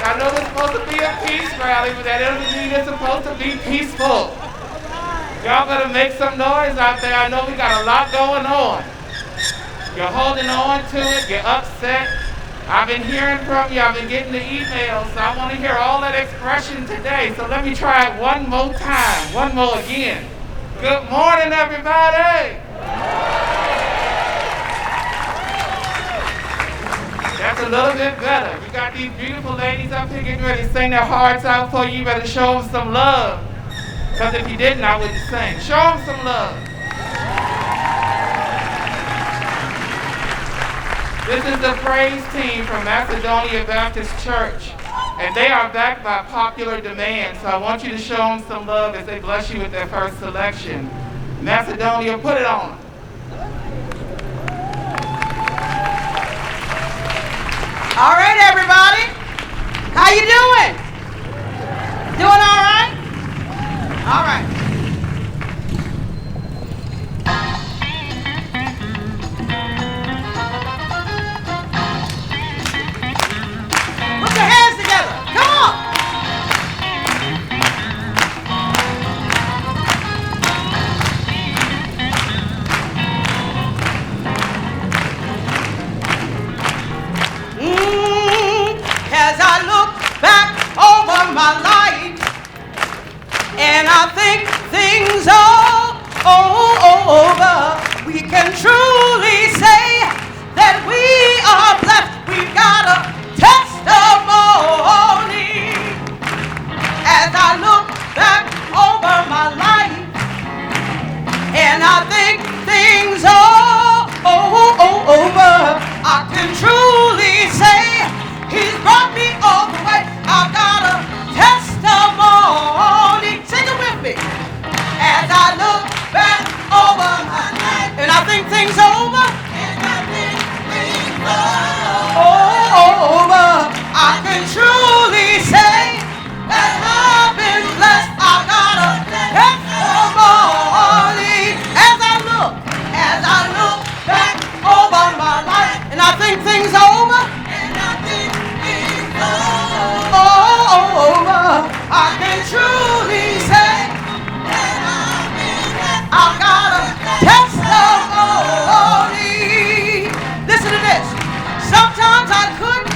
I know it's supposed to be a peace rally, but that doesn't mean it's supposed to be peaceful. Y'all better make some noise out there. I know we got a lot going on. You're holding on to it. You're upset. I've been hearing from you. I've been getting the emails. So I want to hear all that expression today. So let me try it one more time. One more again. Good morning, everybody. That's a little bit better. You got these beautiful ladies up here getting ready to sing their hearts out for you. You better show them some love. Because if you didn't, I wouldn't sing. Show them some love. This is the praise team from Macedonia Baptist Church, and they are backed by popular demand, so I want you to show them some love as they bless you with their first selection. Macedonia, put it on. All right, everybody. How you doing? Doing all right? All right. Put your hands together. Come on. As I look back over my life, and I think things all over, we can truly say that we are blessed. We've got a testimony. As I look back over my life, and I think things all over, I can truly say He's brought me all the way. I've got a testimony. Sing it with me. As I look back over my life, and I think things over, and I think things over, I can truly say that I've been blessed. I've got a testimony. As I look back over my life, and I think things over, I can truly say that I've got a testimony. Listen to this. Sometimes I couldn't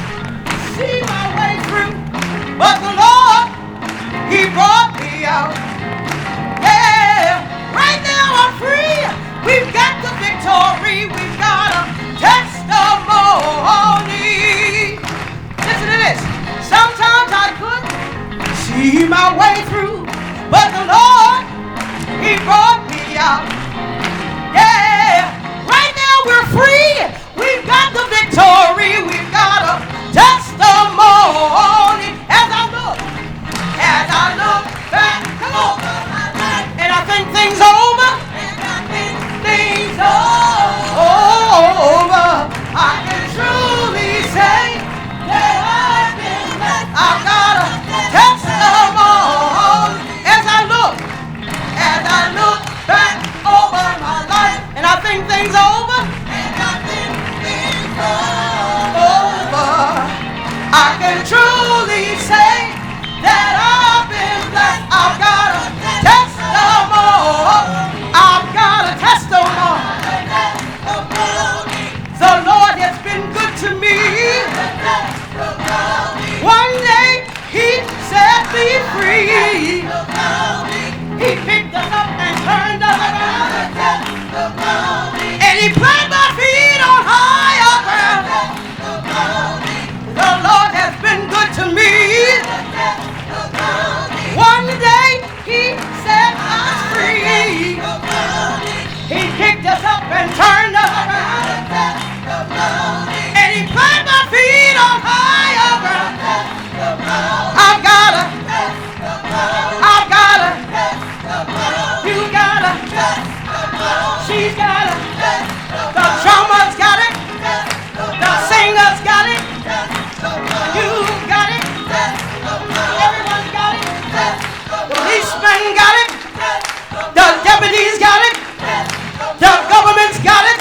see my way through, but the Lord, He brought me out. Yeah, right now I'm free. We've got the victory. We've got a testimony. Listen to this. Sometimes I couldn't see my way through, but the Lord, He brought me out. Yeah, right now we're free. We've got the victory. We've got a testimony. As I look back, come on, and I think things over, I can truly say that I've got a testimony. As I look back over my life, and I think things over, I can truly say that I've been blessed. I've got a testimony. I've got a testimony. The Lord has been good to me. One day He set me free. He picked us up and turned us around. And He planted my feet on higher ground. The Lord has been good to me. One day He set us free. He picked us up and turned us around. And He planted my feet on higher ground. I've got a, you got a, she's got a, the drummer's got it, the singer's got it, you got it, everyone's got it, the policeman got it, the deputy's got it, the government's got it.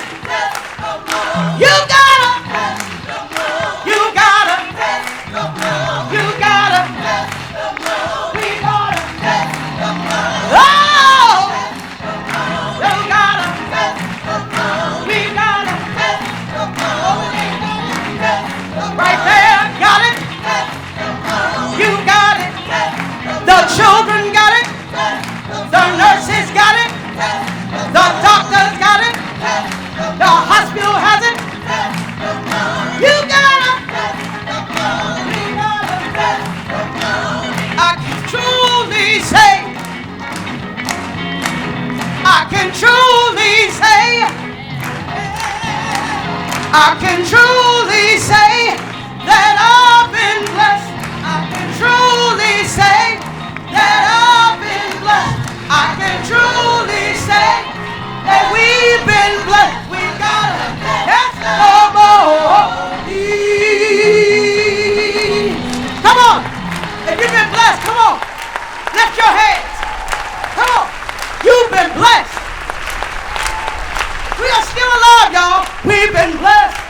we've been blessed.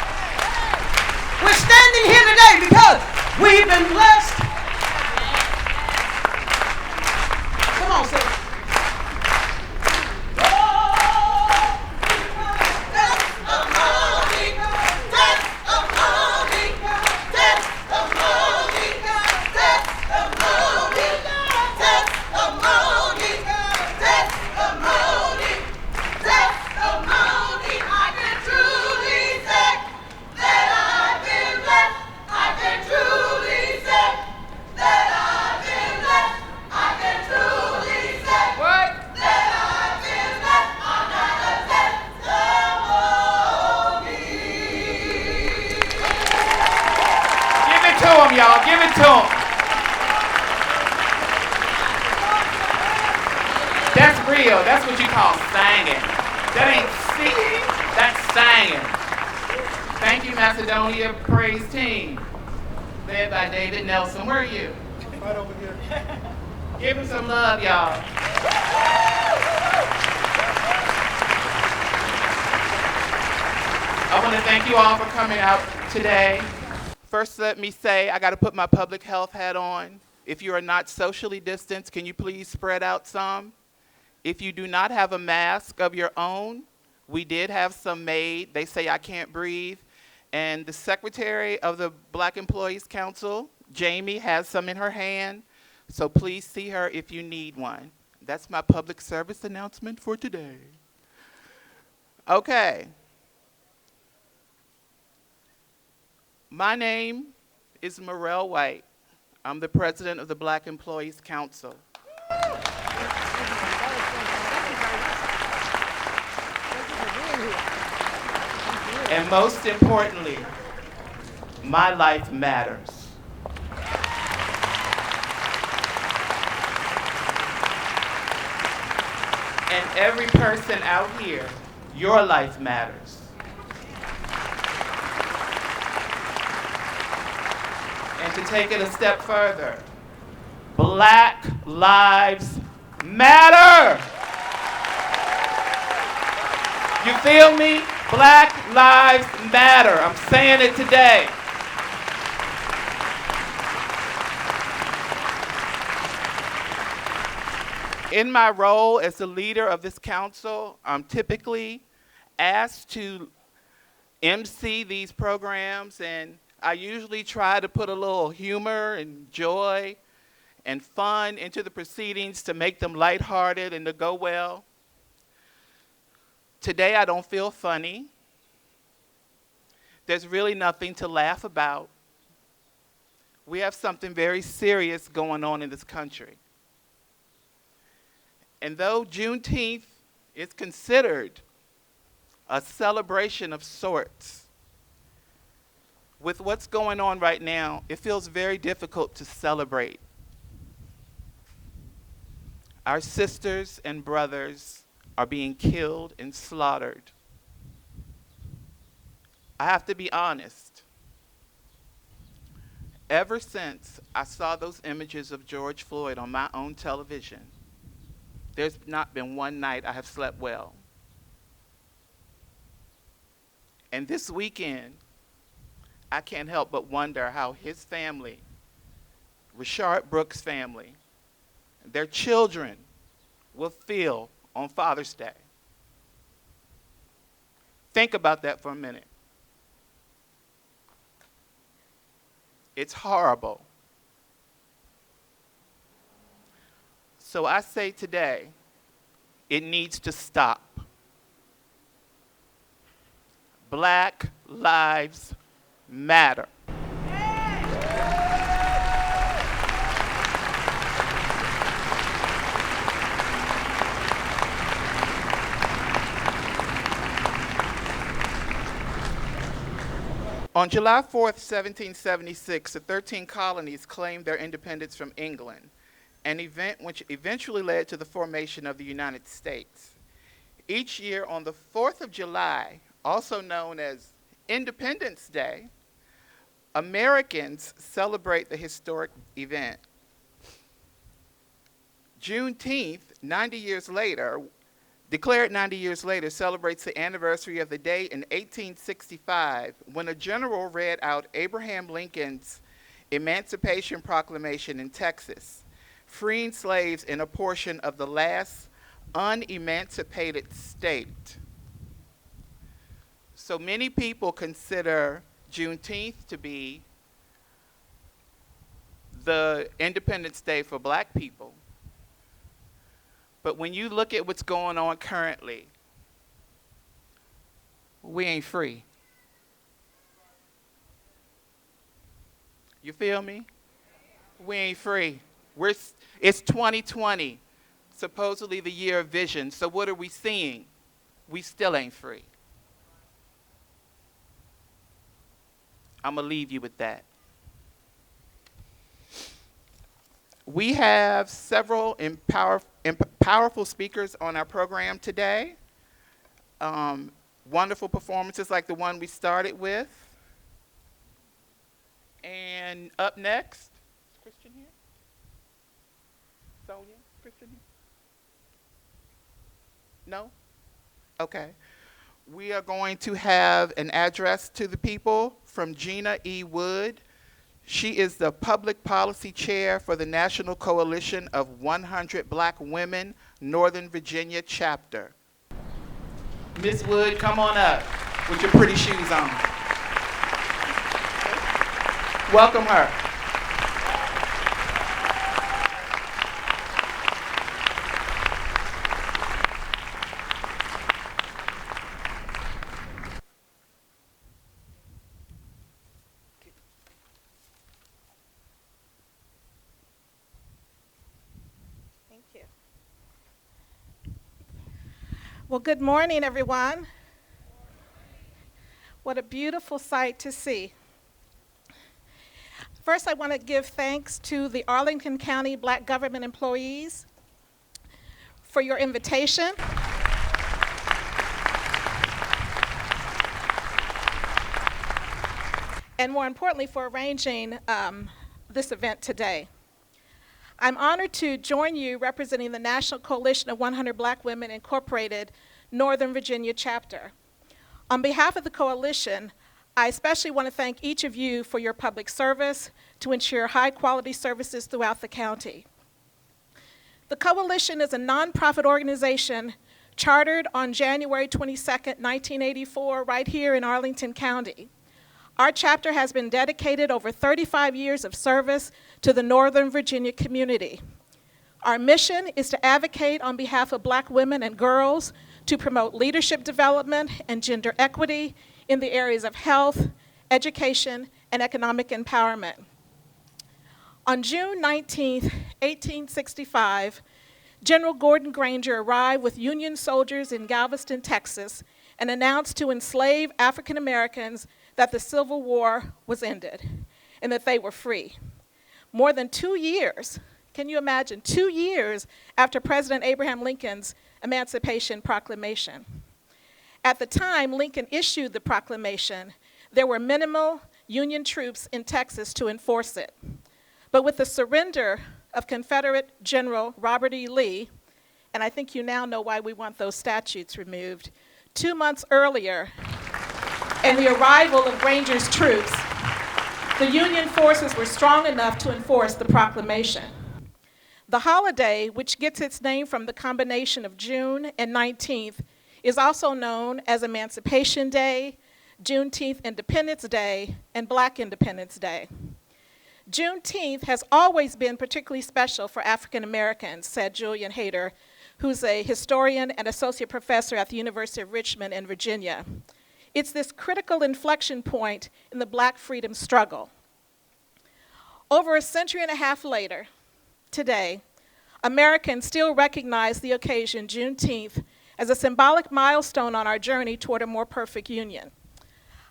We're standing here today because we've been blessed. Come on, sir. Y'all, give it to him. That's real. That's what you call singing. That ain't singing. That's singing. Thank you, Macedonia Praise Team, led by David Nelson. Where are you? Right over here. Give him some love, y'all. I want to thank you all for coming out today. First, let me say I got to put my public health hat on. If you are not socially distanced, can you please spread out some? If you do not have a mask of your own, we did have some made. They say I can't breathe. And the secretary of the Black Employees Council, Jamie, has some in her hand. So please see her if you need one. That's my public service announcement for today. Okay. My name is Morel White. I'm the president of the Black Employees Council. And most importantly, my life matters. And every person out here, your life matters. And to take it a step further, Black lives matter. You feel me? Black lives matter. I'm saying it today. In my role as the leader of this council, I'm typically asked to MC these programs, and I usually try to put a little humor and joy and fun into the proceedings to make them lighthearted and to go well. Today I don't feel funny. There's really nothing to laugh about. We have something very serious going on in this country. And though Juneteenth is considered a celebration of sorts, with what's going on right now, it feels very difficult to celebrate. Our sisters and brothers are being killed and slaughtered. I have to be honest. Ever since I saw those images of George Floyd on my own television, there's not been one night I have slept well. And this weekend, I can't help but wonder how his family, Rashard Brooks' family, their children will feel on Father's Day. Think about that for a minute. It's horrible. So I say today, it needs to stop. Black lives matter. On July 4th, 1776, the 13 colonies claimed their independence from England, an event which eventually led to the formation of the United States. Each year on the 4th of July, also known as Independence Day, Americans celebrate the historic event. Juneteenth, 90 years later, declared 90 years later, celebrates the anniversary of the day in 1865 when a general read out Abraham Lincoln's Emancipation Proclamation in Texas, freeing slaves in a portion of the last unemancipated state. So many people consider Juneteenth to be the Independence Day for black people. But when you look at what's going on currently, we ain't free. You feel me? We ain't free. It's 2020, supposedly the year of vision. So what are we seeing? We still ain't free. I'm going to leave you with that. We have several powerful speakers on our program today. Wonderful performances like the one we started with. And up next, is Christian here? Sonia, Christian here? No? Okay. We are going to have an address to the people from Gina E. Wood. She is the Public Policy Chair for the National Coalition of 100 Black Women, Northern Virginia Chapter. Miss Wood, come on up with your pretty shoes on. Welcome her. Well, good morning, everyone. What a beautiful sight to see. First, I want to give thanks to the Arlington County Black Government employees for your invitation. And more importantly, for arranging this event today. I'm honored to join you representing the National Coalition of 100 Black Women Incorporated, Northern Virginia Chapter. On behalf of the coalition, I especially want to thank each of you for your public service to ensure high-quality services throughout the county. The coalition is a nonprofit organization chartered on January 22nd, 1984, right here in Arlington County. Our chapter has been dedicated over 35 years of service to the Northern Virginia community. Our mission is to advocate on behalf of Black women and girls to promote leadership development and gender equity in the areas of health, education, and economic empowerment. On June 19, 1865, General Gordon Granger arrived with Union soldiers in Galveston, Texas, and announced to enslaved African Americans that the Civil War was ended and that they were free. More than 2 years, can you imagine, 2 years after President Abraham Lincoln's Emancipation Proclamation. At the time Lincoln issued the proclamation, there were minimal Union troops in Texas to enforce it. But with the surrender of Confederate General Robert E. Lee, and I think you now know why we want those statutes removed, 2 months earlier, and the arrival of Granger's troops, the Union forces were strong enough to enforce the proclamation. The holiday, which gets its name from the combination of June and 19th, is also known as Emancipation Day, Junteenth Independence Day, and Black Independence Day. Juneteenth has always been particularly special for African Americans, said Julian Hayter, who's a historian and associate professor at the University of Richmond in Virginia. It's this critical inflection point in the Black freedom struggle. Over a century and a half later, today, Americans still recognize the occasion, Juneteenth, as a symbolic milestone on our journey toward a more perfect union.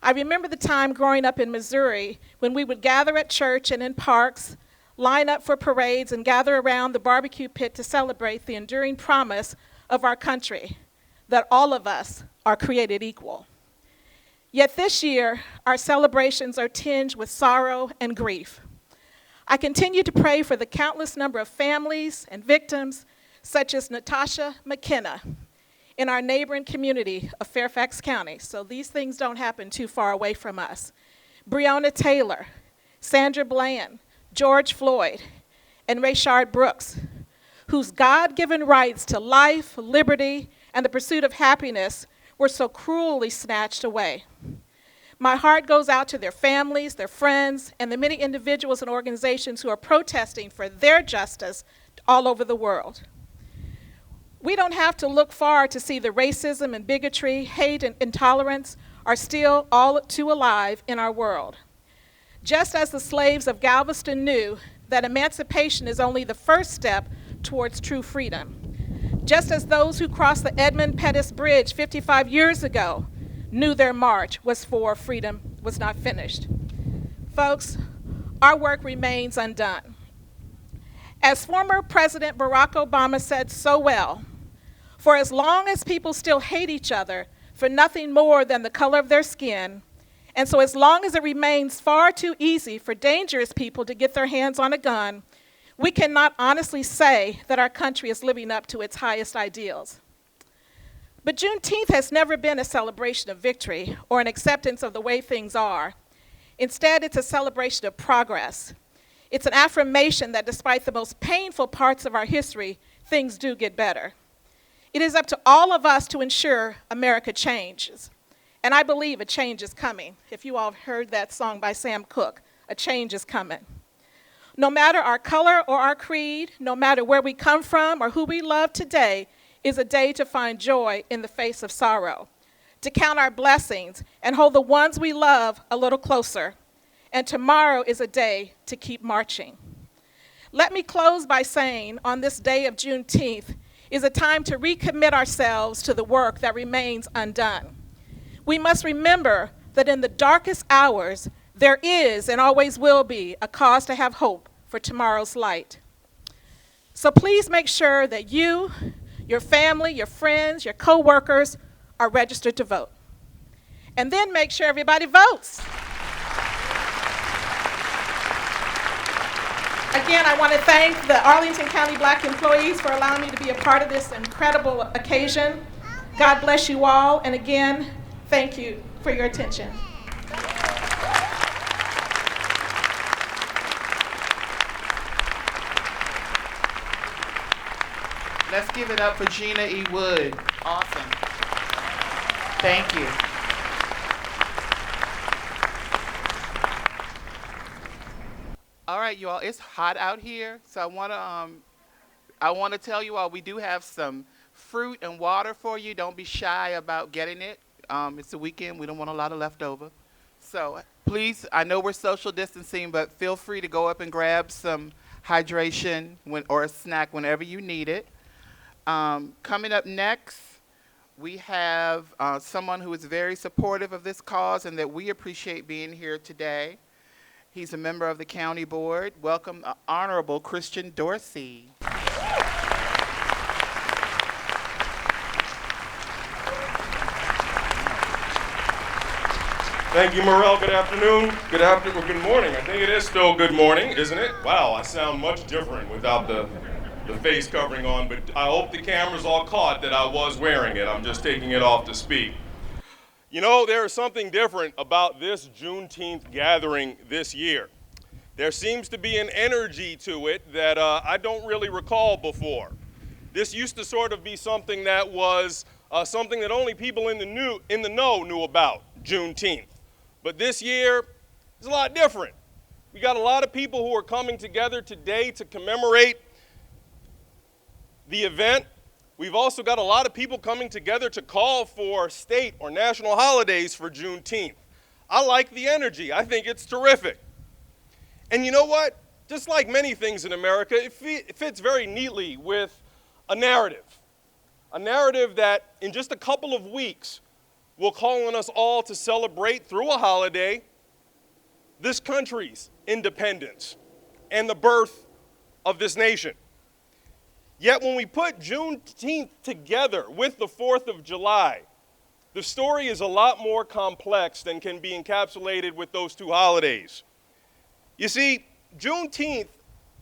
I remember the time growing up in Missouri when we would gather at church and in parks, line up for parades, and gather around the barbecue pit to celebrate the enduring promise of our country, that all of us are created equal. Yet this year, our celebrations are tinged with sorrow and grief. I continue to pray for the countless number of families and victims, such as Natasha McKenna, in our neighboring community of Fairfax County, so these things don't happen too far away from us. Breonna Taylor, Sandra Bland, George Floyd, and Rayshard Brooks, whose God-given rights to life, liberty, and the pursuit of happiness were so cruelly snatched away. My heart goes out to their families, their friends, and the many individuals and organizations who are protesting for their justice all over the world. We don't have to look far to see the racism and bigotry, hate and intolerance are still all too alive in our world. Just as the slaves of Galveston knew that emancipation is only the first step towards true freedom, just as those who crossed the Edmund Pettus Bridge 55 years ago knew their march was for freedom was not finished. Folks, our work remains undone. As former President Barack Obama said so well, for as long as people still hate each other for nothing more than the color of their skin, and so as long as it remains far too easy for dangerous people to get their hands on a gun, we cannot honestly say that our country is living up to its highest ideals. But Juneteenth has never been a celebration of victory or an acceptance of the way things are. Instead, it's a celebration of progress. It's an affirmation that despite the most painful parts of our history, things do get better. It is up to all of us to ensure America changes. And I believe a change is coming. If you all have heard that song by Sam Cooke, a change is coming. No matter our color or our creed, no matter where we come from or who we love, today is a day to find joy in the face of sorrow, to count our blessings and hold the ones we love a little closer. And tomorrow is a day to keep marching. Let me close by saying on this day of Juneteenth is a time to recommit ourselves to the work that remains undone. We must remember that in the darkest hours, there is and always will be a cause to have hope for tomorrow's light. So please make sure that you, your family, your friends, your co-workers are registered to vote. And then make sure everybody votes. Again, I want to thank the Arlington County Black employees for allowing me to be a part of this incredible occasion. God bless you all, and again, thank you for your attention. Let's give it up for Gina E. Wood. Awesome. Thank you. All right, you all, it's hot out here, so I want to tell you all we do have some fruit and water for you. Don't be shy about getting it. It's the weekend. We don't want a lot of leftover. So please, I know we're social distancing, but feel free to go up and grab some hydration or a snack whenever you need it. Coming up next, we have someone who is very supportive of this cause and that we appreciate being here today. He's a member of the county board. Welcome, Honorable Christian Dorsey. Thank you, Morel. Good afternoon. Good morning. I think it is still good morning, isn't it? Wow, I sound much different without the face covering on, but I hope the cameras all caught that I was wearing it. I'm just taking it off to speak. You know, there is something different about this Juneteenth gathering this year. There seems to be an energy to it that I don't really recall before. This used to sort of be something that was something that only people in the know knew about, Juneteenth. But this year, it's a lot different. We got a lot of people who are coming together today to commemorate the event. We've also got a lot of people coming together to call for state or national holidays for Juneteenth. I like the energy. I think it's terrific. And you know what? Just like many things in America, it fits very neatly with a narrative that in just a couple of weeks will call on us all to celebrate through a holiday this country's independence and the birth of this nation. Yet when we put Juneteenth together with the 4th of July, the story is a lot more complex than can be encapsulated with those two holidays. You see, Juneteenth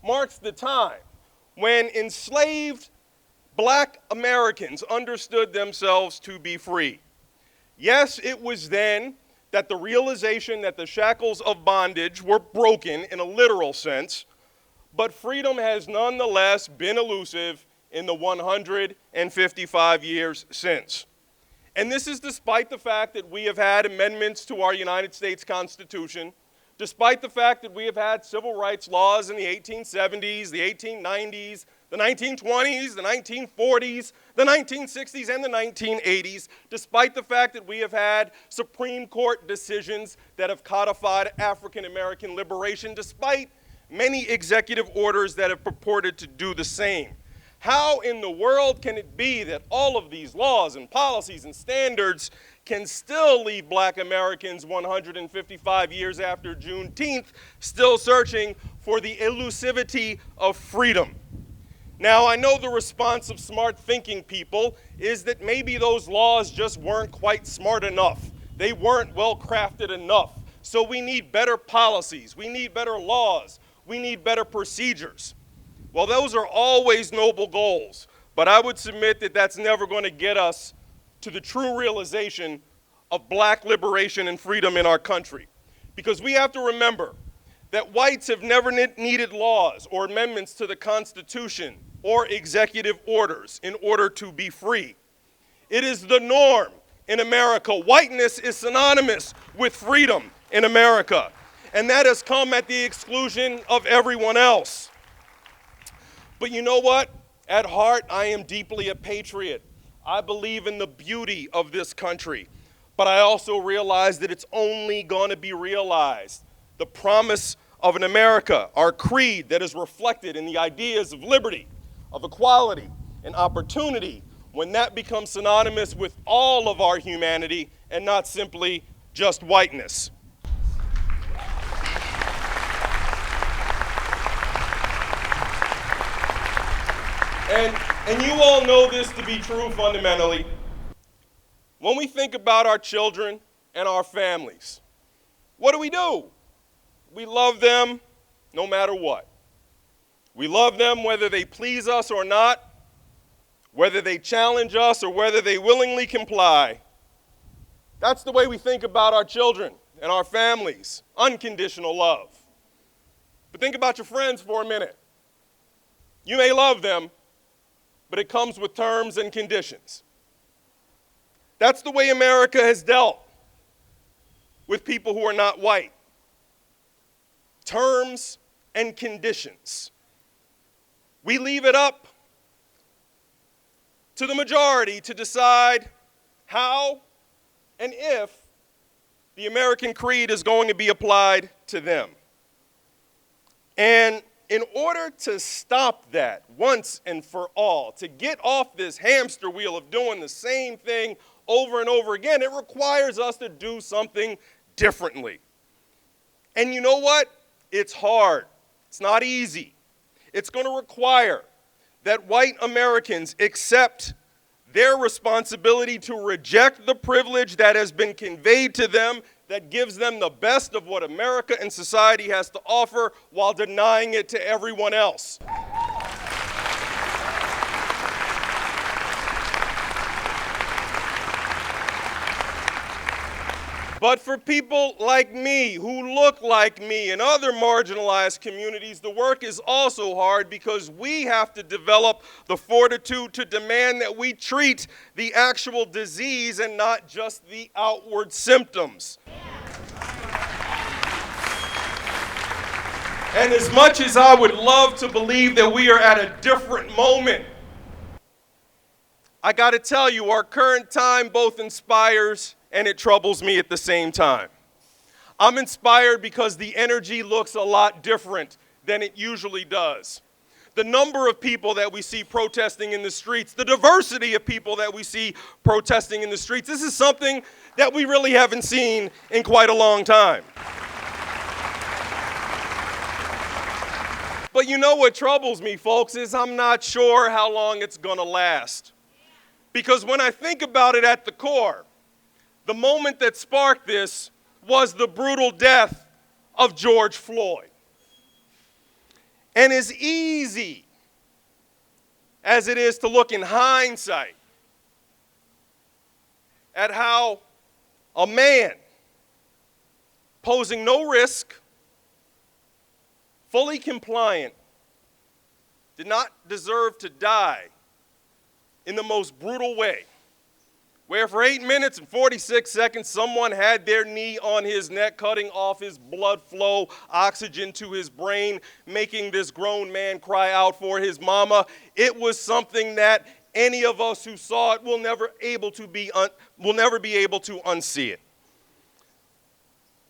marks the time when enslaved Black Americans understood themselves to be free. Yes, it was then that the realization that the shackles of bondage were broken in a literal sense, but freedom has nonetheless been elusive in the 155 years since. And this is despite the fact that we have had amendments to our United States Constitution, despite the fact that we have had civil rights laws in the 1870s, the 1890s, the 1920s, the 1940s, the 1960s, and the 1980s, despite the fact that we have had Supreme Court decisions that have codified African American liberation, despite many executive orders that have purported to do the same. How in the world can it be that all of these laws and policies and standards can still leave Black Americans 155 years after Juneteenth still searching for the elusivity of freedom? Now, I know the response of smart thinking people is that maybe those laws just weren't quite smart enough. They weren't well crafted enough. So we need better policies, we need better laws, we need better procedures. Well, those are always noble goals, but I would submit that that's never going to get us to the true realization of Black liberation and freedom in our country. Because we have to remember that whites have never needed laws or amendments to the Constitution or executive orders in order to be free. It is the norm in America. Whiteness is synonymous with freedom in America, and that has come at the exclusion of everyone else. But you know what? At heart, I am deeply a patriot. I believe in the beauty of this country, but I also realize that it's only going to be realized. The promise of an America, our creed that is reflected in the ideas of liberty, of equality, and opportunity, when that becomes synonymous with all of our humanity and not simply just whiteness. And you all know this to be true fundamentally. When we think about our children and our families, what do? We love them no matter what. We love them whether they please us or not, whether they challenge us or whether they willingly comply. That's the way we think about our children and our families, unconditional love. But think about your friends for a minute. You may love them, but it comes with terms and conditions. That's the way America has dealt with people who are not white. Terms and conditions. We leave it up to the majority to decide how and if the American creed is going to be applied to them. And in order to stop that once and for all, to get off this hamster wheel of doing the same thing over and over again, it requires us to do something differently. And you know what? It's hard. It's not easy. It's going to require that white Americans accept their responsibility to reject the privilege that has been conveyed to them that gives them the best of what America and society has to offer while denying it to everyone else. But for people like me, who look like me, and other marginalized communities, the work is also hard because we have to develop the fortitude to demand that we treat the actual disease and not just the outward symptoms. And as much as I would love to believe that we are at a different moment, I got to tell you, our current time both inspires and it troubles me at the same time. I'm inspired because the energy looks a lot different than it usually does. The number of people that we see protesting in the streets, the diversity of people that we see protesting in the streets, this is something that we really haven't seen in quite a long time. But you know what troubles me, folks, is I'm not sure how long it's gonna last. Because when I think about it at the core, the moment that sparked this was the brutal death of George Floyd. And as easy as it is to look in hindsight at how a man posing no risk, fully compliant, did not deserve to die in the most brutal way, where for 8 minutes and 46 seconds someone had their knee on his neck, cutting off his blood flow, oxygen to his brain, making this grown man cry out for his mama. It was something that any of us who saw it will never be able to unsee it.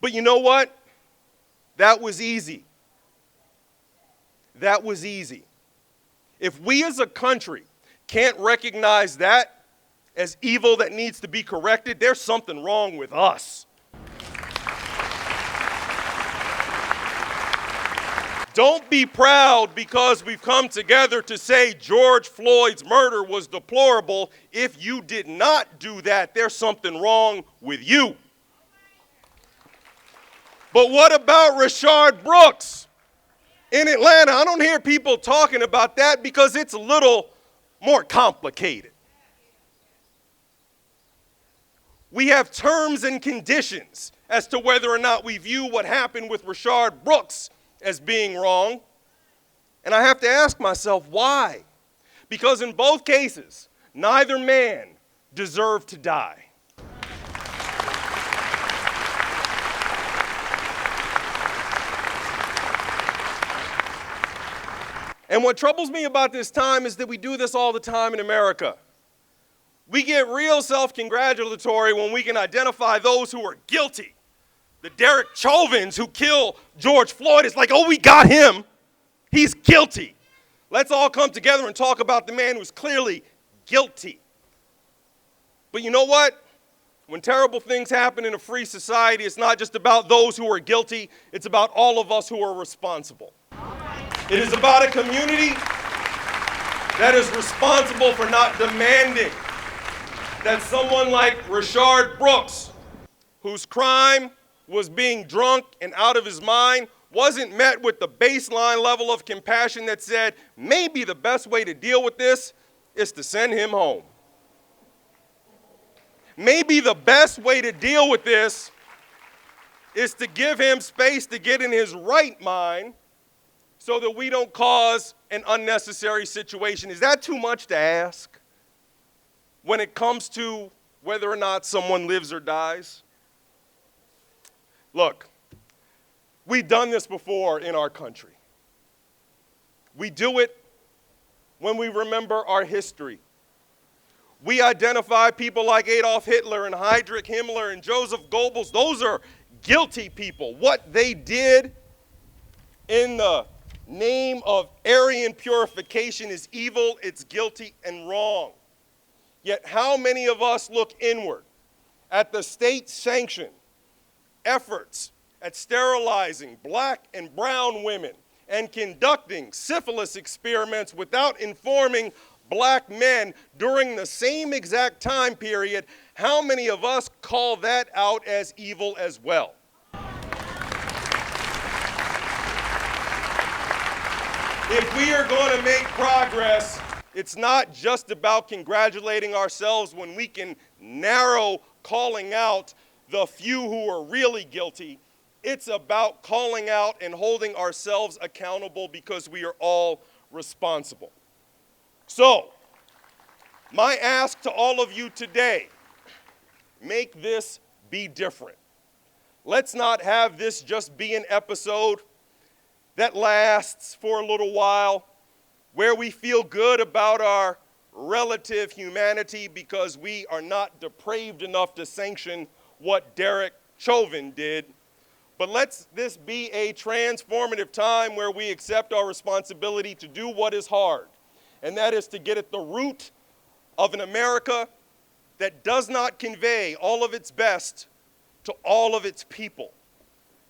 But you know what? That was easy. That was easy. If we as a country can't recognize that as evil that needs to be corrected, there's something wrong with us. Don't be proud because we've come together to say George Floyd's murder was deplorable. If you did not do that, there's something wrong with you. But what about Rayshard Brooks in Atlanta? I don't hear people talking about that because it's a little more complicated. We have terms and conditions as to whether or not we view what happened with Rayshard Brooks as being wrong. And I have to ask myself, why? Because in both cases, neither man deserved to die. And what troubles me about this time is that we do this all the time in America. We get real self-congratulatory when we can identify those who are guilty. The Derek Chauvins who killed George Floyd is like, oh, we got him. He's guilty. Let's all come together and talk about the man who's clearly guilty. But you know what? When terrible things happen in a free society, it's not just about those who are guilty. It's about all of us who are responsible. It is about a community that is responsible for not demanding that someone like Rayshard Brooks, whose crime was being drunk and out of his mind, wasn't met with the baseline level of compassion that said, maybe the best way to deal with this is to send him home. Maybe the best way to deal with this is to give him space to get in his right mind so that we don't cause an unnecessary situation. Is that too much to ask when it comes to whether or not someone lives or dies? Look, we've done this before in our country. We do it when we remember our history. We identify people like Adolf Hitler and Heinrich Himmler and Joseph Goebbels. Those are guilty people. What they did in the name of Aryan purification is evil, it's guilty and wrong. Yet how many of us look inward at the state-sanctioned efforts at sterilizing black and brown women and conducting syphilis experiments without informing black men during the same exact time period? How many of us call that out as evil as well? If we are going to make progress, it's not just about congratulating ourselves when we can narrow calling out the few who are really guilty. It's about calling out and holding ourselves accountable because we are all responsible. So, my ask to all of you today, make this be different. Let's not have this just be an episode that lasts for a little while, where we feel good about our relative humanity because we are not depraved enough to sanction what Derek Chauvin did. But let this be a transformative time where we accept our responsibility to do what is hard, and that is to get at the root of an America that does not convey all of its best to all of its people.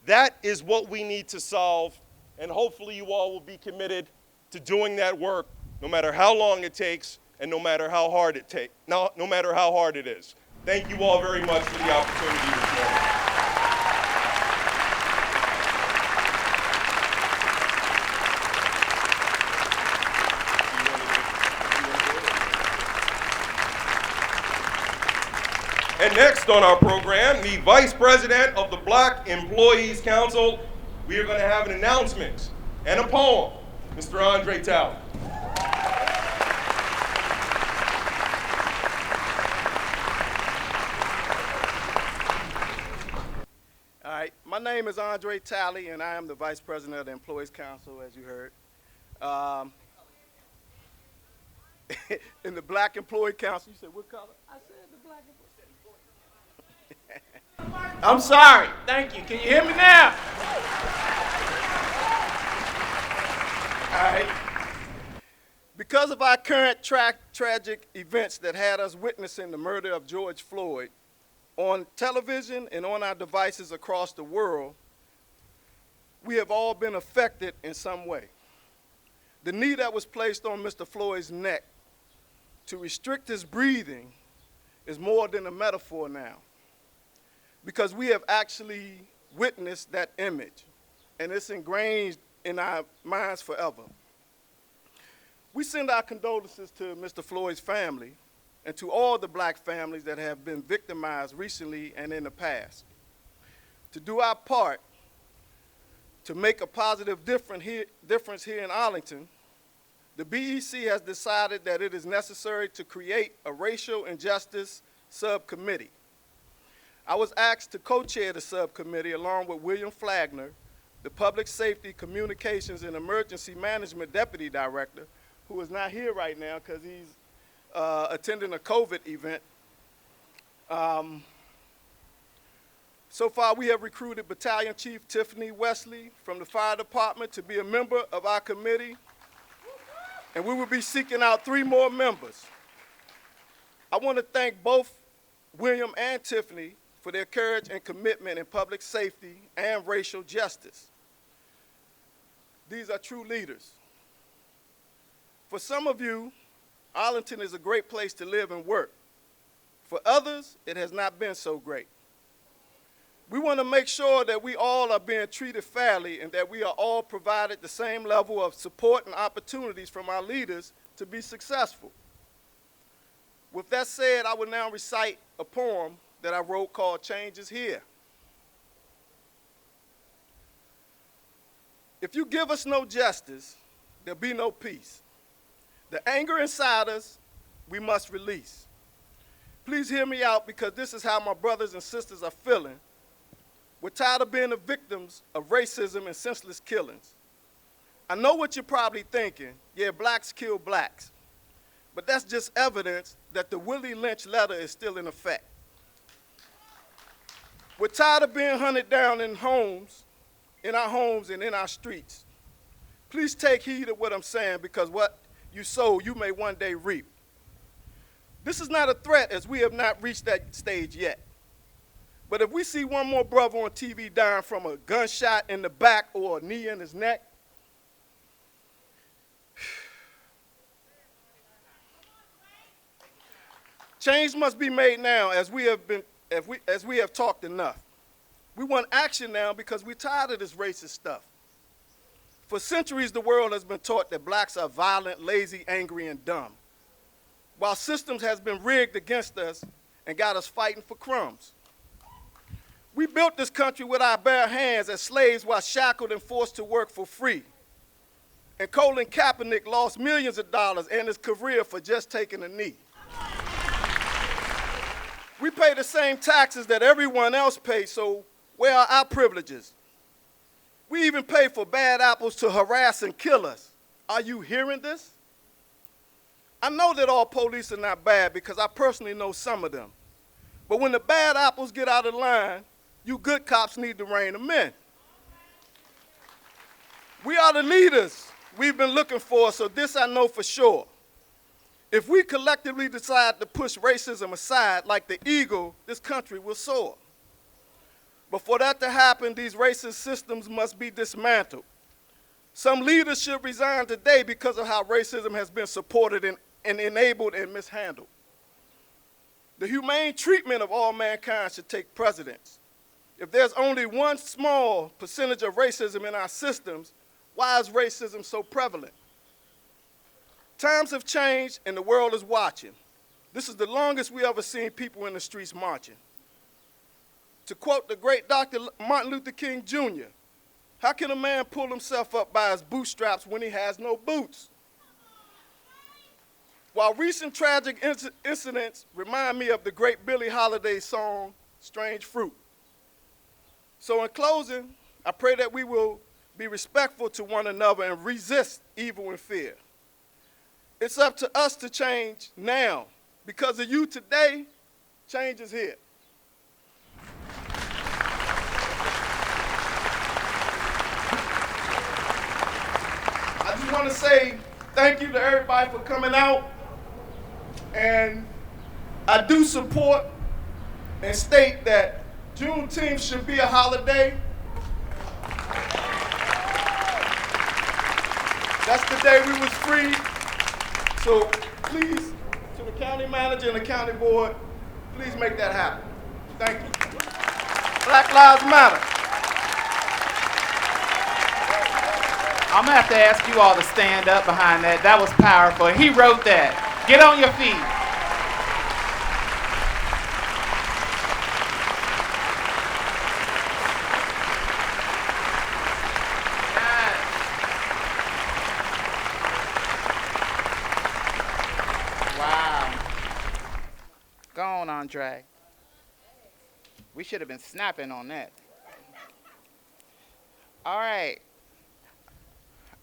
That is what we need to solve, and hopefully you all will be committed to doing that work no matter how long it takes and no matter how hard it is. Thank you all very much for the opportunity this morning. And next on our program, the Vice President of the Black Employees Council, we are going to have an announcement and a poem. Mr. Andre Talley. All right, my name is Andre Talley, and I am the Vice President of the Employees Council, as you heard. In the Black Employee Council, you said what color? I said the Black Employee. I'm sorry. Thank you. Can you hear me now? All right. Because of our current tragic events that had us witnessing the murder of George Floyd on television and on our devices across the world, we have all been affected in some way. The knee that was placed on Mr. Floyd's neck to restrict his breathing is more than a metaphor now, because we have actually witnessed that image, and it's ingrained in our minds forever. We send our condolences to Mr. Floyd's family and to all the black families that have been victimized recently and in the past. To do our part to make a positive difference here in Arlington, the BEC has decided that it is necessary to create a racial injustice subcommittee. I was asked to co-chair the subcommittee along with William Flagner, the Public Safety, Communications, and Emergency Management Deputy Director, who is not here right now because he's attending a COVID event. So far, we have recruited Battalion Chief Tiffany Wesley from the Fire Department to be a member of our committee, and we will be seeking out 3 more members. I want to thank both William and Tiffany for their courage and commitment in public safety and racial justice. These are true leaders. For some of you, Arlington is a great place to live and work. For others, it has not been so great. We want to make sure that we all are being treated fairly and that we are all provided the same level of support and opportunities from our leaders to be successful. With that said, I will now recite a poem that I wrote called Change is Here. If you give us no justice, there'll be no peace. The anger inside us, we must release. Please hear me out, because this is how my brothers and sisters are feeling. We're tired of being the victims of racism and senseless killings. I know what you're probably thinking. Yeah, blacks kill blacks. But that's just evidence that the Willie Lynch letter is still in effect. We're tired of being hunted down in our homes and in our streets. Please take heed of what I'm saying, because what you sow, you may one day reap. This is not a threat, as we have not reached that stage yet. But if we see one more brother on TV dying from a gunshot in the back or a knee in his neck, change must be made now, as we have talked enough. We want action now because we're tired of this racist stuff. For centuries, the world has been taught that blacks are violent, lazy, angry, and dumb, while systems has been rigged against us and got us fighting for crumbs. We built this country with our bare hands as slaves while shackled and forced to work for free. And Colin Kaepernick lost millions of dollars and his career for just taking a knee. We pay the same taxes that everyone else pays, so where are our privileges? We even pay for bad apples to harass and kill us. Are you hearing this? I know that all police are not bad, because I personally know some of them. But when the bad apples get out of line, you good cops need to rein them in. We are the leaders we've been looking for, so this I know for sure. If we collectively decide to push racism aside like the eagle, this country will soar. But for that to happen, these racist systems must be dismantled. Some leaders should resign today because of how racism has been supported and enabled and mishandled. The humane treatment of all mankind should take precedence. If there's only one small percentage of racism in our systems, why is racism so prevalent? Times have changed and the world is watching. This is the longest we ever seen people in the streets marching. To quote the great Dr. Martin Luther King Jr., how can a man pull himself up by his bootstraps when he has no boots? While recent tragic incidents remind me of the great Billie Holiday song, Strange Fruit. So in closing, I pray that we will be respectful to one another and resist evil and fear. It's up to us to change now. Because of you today, change is here. I just want to say thank you to everybody for coming out. And I do support and state that Juneteenth should be a holiday. That's the day we was free. So please, to the county manager and the county board, please make that happen. Thank you. Black Lives Matter. I'm gonna have to ask you all to stand up behind that. That was powerful. And he wrote that. Get on your feet. Wow. Go on, Andre. We should have been snapping on that. All right.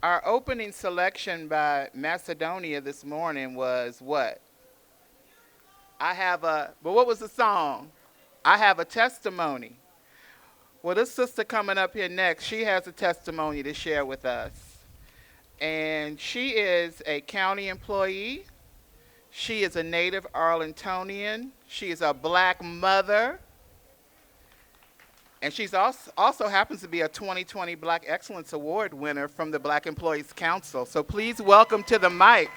Our opening selection by Macedonia this morning was what? But what was the song? I Have a Testimony. Well, this sister coming up here next, she has a testimony to share with us. And she is a county employee. She is a native Arlingtonian. She is a black mother. And she's also happens to be a 2020 Black Excellence Award winner from the Black Employees Council. So please welcome to the mic,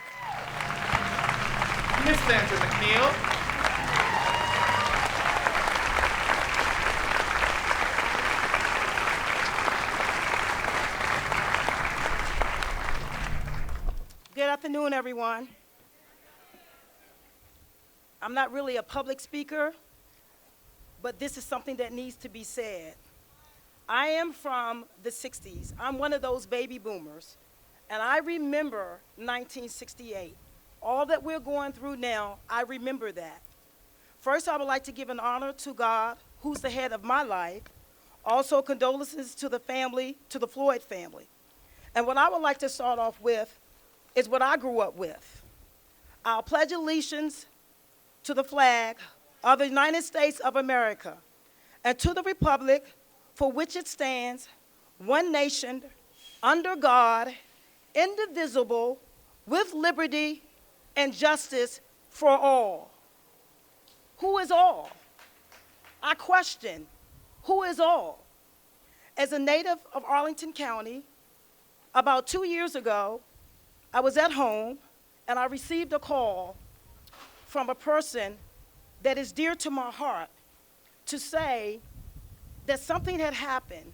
Miss Sandra McNeil. Good afternoon, everyone. I'm not really a public speaker, but this is something that needs to be said. I am from the 60s. I'm one of those baby boomers, and I remember 1968. All that we're going through now, I remember that. First, I would like to give an honor to God, who's the head of my life. Also, condolences to the family, to the Floyd family. And what I would like to start off with is what I grew up with. I'll pledge allegiance to the flag of the United States of America, and to the republic for which it stands, one nation, under God, indivisible, with liberty and justice for all. Who is all? I question, who is all? As a native of Arlington County, about 2 years ago, I was at home and I received a call from a person that is dear to my heart to say that something had happened.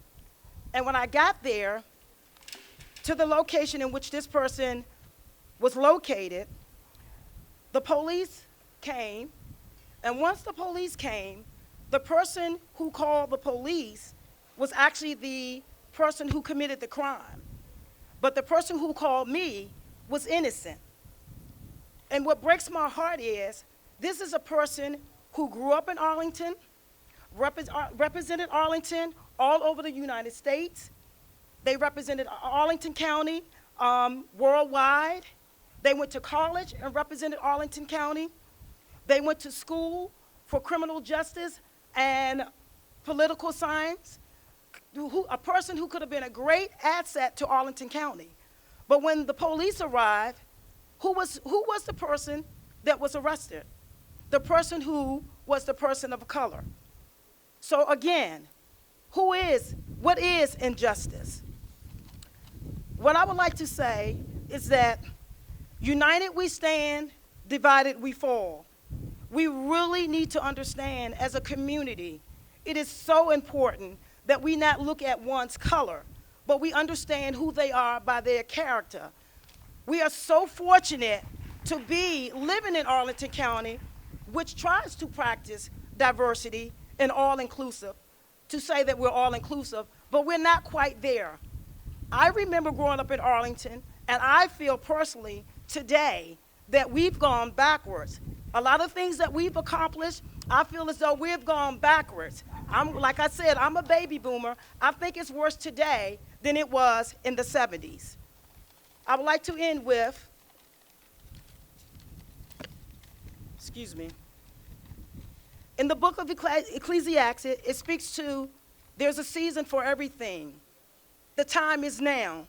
And when I got there to the location in which this person was located, the police came. And once the police came, the person who called the police was actually the person who committed the crime. But the person who called me was innocent. And what breaks my heart is, this is a person who grew up in Arlington, represented Arlington all over the United States. They represented Arlington County worldwide. They went to college and represented Arlington County. They went to school for criminal justice and political science. A person who could have been a great asset to Arlington County. But when the police arrived, who was the person that was arrested? The person who was the person of color. So again, what is injustice? What I would like to say is that united we stand, divided we fall. We really need to understand as a community, it is so important that we not look at one's color, but we understand who they are by their character. We are so fortunate to be living in Arlington County, which tries to practice diversity and all-inclusive, to say that we're all-inclusive, but we're not quite there. I remember growing up in Arlington, and I feel personally today that we've gone backwards. A lot of things that we've accomplished, I feel as though we've gone backwards. Like I said, I'm a baby boomer. I think it's worse today than it was in the 70s. I would like to end with, excuse me, in the book of Ecclesiastes, it speaks to, there's a season for everything. The time is now.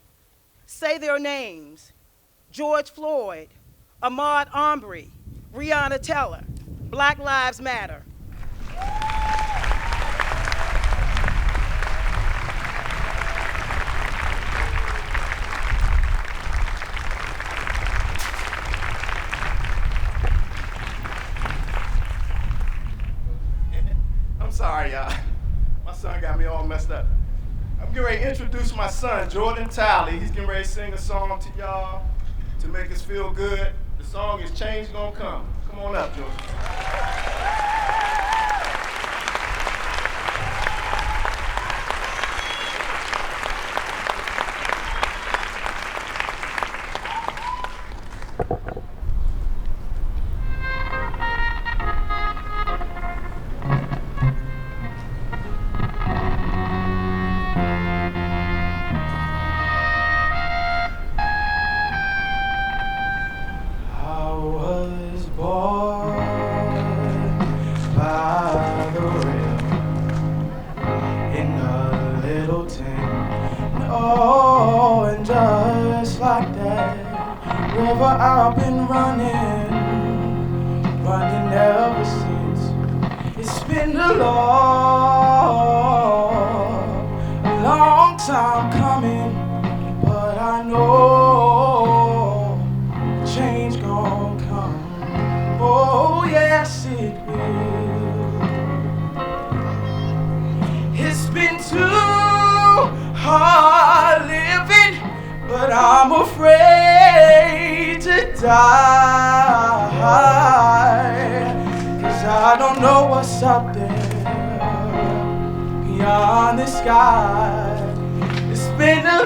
Say their names: George Floyd, Ahmaud Arbery, Breonna Taylor. Black Lives Matter. I'm sorry, y'all. My son got me all messed up. I'm getting ready to introduce my son, Jordan Talley. He's getting ready to sing a song to y'all to make us feel good. The song is Change Gonna Come. Come on up, Jordan. I've been running ever since. It's been a long time coming, but I know change gon' come. Oh yes it will. It's been too hard living, but I'm afraid to die, 'cause I don't know what's out there beyond the sky. It's been a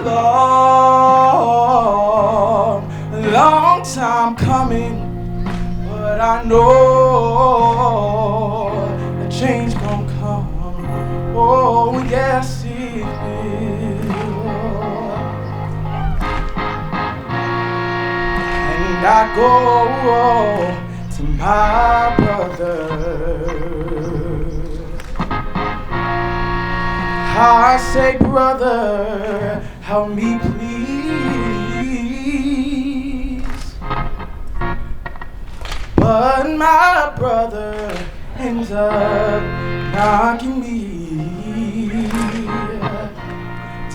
long time coming, but I know a change gon' come. Oh yes it will. And I go to my brother. I say, brother, help me please. But my brother ends up knocking me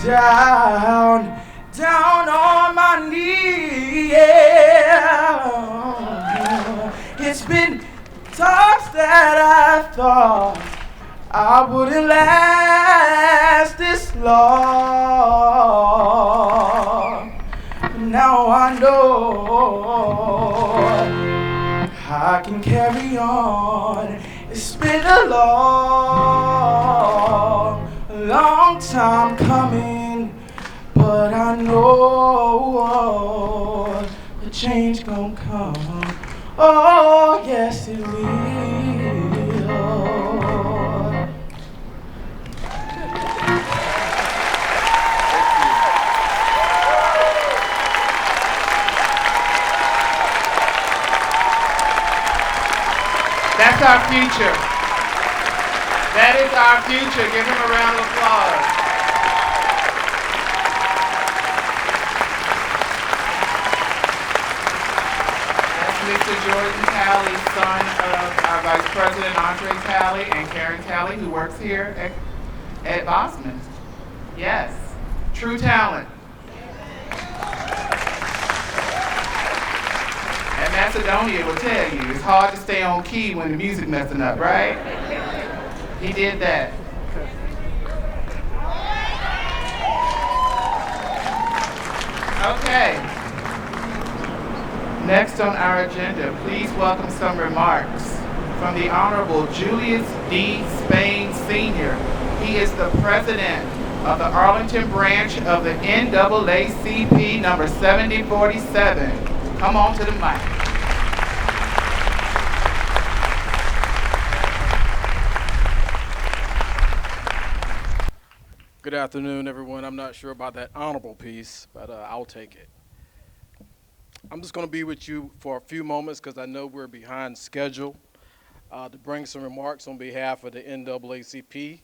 down on my knees. It's been times that I thought I wouldn't last this long, but now I know I can carry on. It's been a long time coming, but I know the change gon' come. Oh, yes it will. That's our future. That is our future. Give him a round of applause. That's Mr. Jordan Talley, son of our Vice President Andre Talley and Karen Talley, who works here at Bosman. Yes, true talent. And Macedonia will tell you, it's hard to stay on key when the music messing up, right? He did that. Okay. Next on our agenda, please welcome some remarks from the Honorable Julius D. Spain Sr. He is the president of the Arlington branch of the NAACP number 7047. Come on to the mic. Good afternoon, everyone. I'm not sure about that honorable piece, but I'll take it. I'm just going to be with you for a few moments because I know we're behind schedule to bring some remarks on behalf of the NAACP,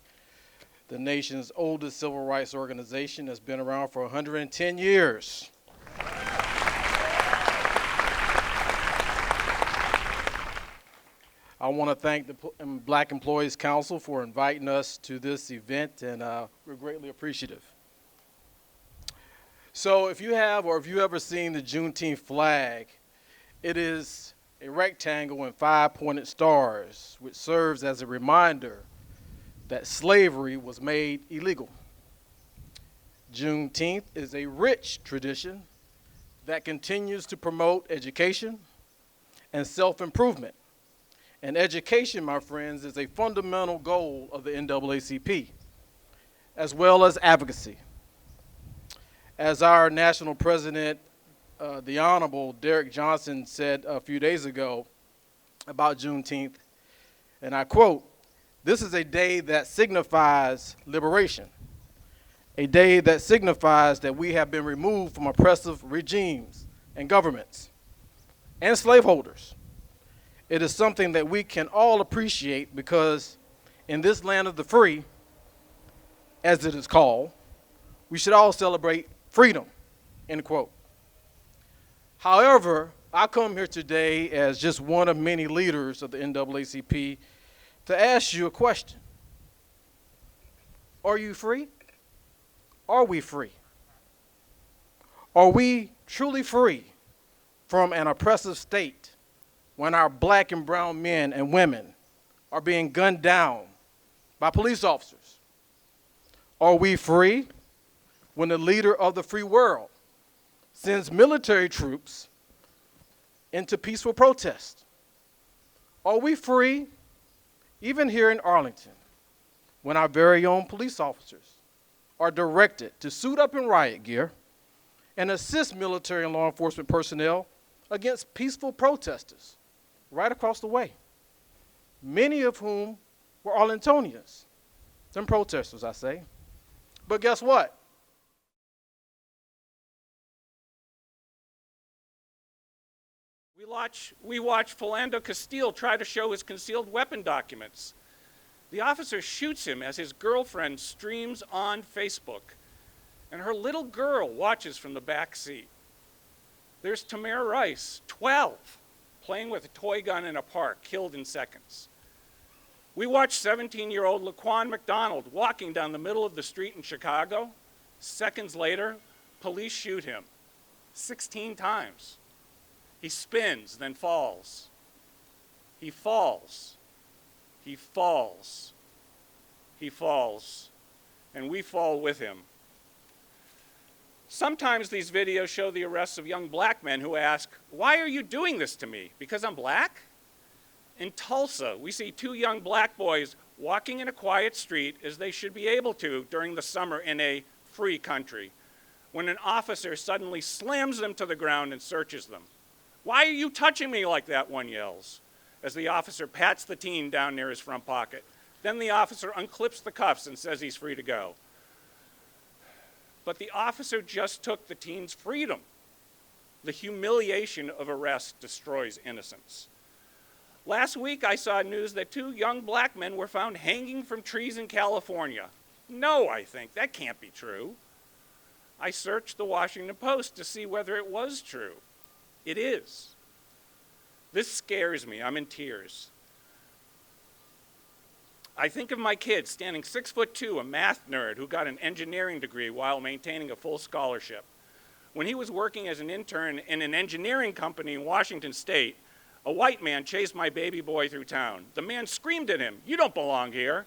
the nation's oldest civil rights organization that's been around for 110 years. I want to thank the Black Employees Council for inviting us to this event, and we're greatly appreciative. So if you have or if you ever seen the Juneteenth flag, it is a rectangle with 5 pointed stars, which serves as a reminder that slavery was made illegal. Juneteenth is a rich tradition that continues to promote education and self-improvement. And education, my friends, is a fundamental goal of the NAACP, as well as advocacy. As our national president, the Honorable Derrick Johnson, said a few days ago about Juneteenth, and I quote, "This is a day that signifies liberation, a day that signifies that we have been removed from oppressive regimes and governments and slaveholders. It is something that we can all appreciate because in this land of the free, as it is called, we should all celebrate freedom," end quote. However, I come here today as just one of many leaders of the NAACP to ask you a question. Are you free? Are we free? Are we truly free from an oppressive state when our black and brown men and women are being gunned down by police officers? Are we free when the leader of the free world sends military troops into peaceful protest? Are we free, even here in Arlington, when our very own police officers are directed to suit up in riot gear and assist military and law enforcement personnel against peaceful protesters right across the way, many of whom were Arlingtonians, them protesters, I say. But guess what? We watch Philando Castile try to show his concealed weapon documents. The officer shoots him as his girlfriend streams on Facebook, and her little girl watches from the back seat. There's Tamir Rice, 12, playing with a toy gun in a park, killed in seconds. We watched 17-year-old Laquan McDonald walking down the middle of the street in Chicago. Seconds later, police shoot him 16 times. He spins, then falls. He falls. He falls. He falls. And we fall with him. Sometimes these videos show the arrests of young black men who ask, "Why are you doing this to me? Because I'm black?" In Tulsa, we see 2 young black boys walking in a quiet street, as they should be able to during the summer in a free country, when an officer suddenly slams them to the ground and searches them. "Why are you touching me like that?" one yells, as the officer pats the teen down near his front pocket. Then the officer unclips the cuffs and says he's free to go. But the officer just took the teen's freedom. The humiliation of arrest destroys innocence. Last week, I saw news that 2 young black men were found hanging from trees in California. No, I think, that can't be true. I searched the Washington Post to see whether it was true. It is. This scares me. I'm in tears. I think of my kid standing 6'2", a math nerd who got an engineering degree while maintaining a full scholarship. When he was working as an intern in an engineering company in Washington State, a white man chased my baby boy through town. The man screamed at him, "You don't belong here."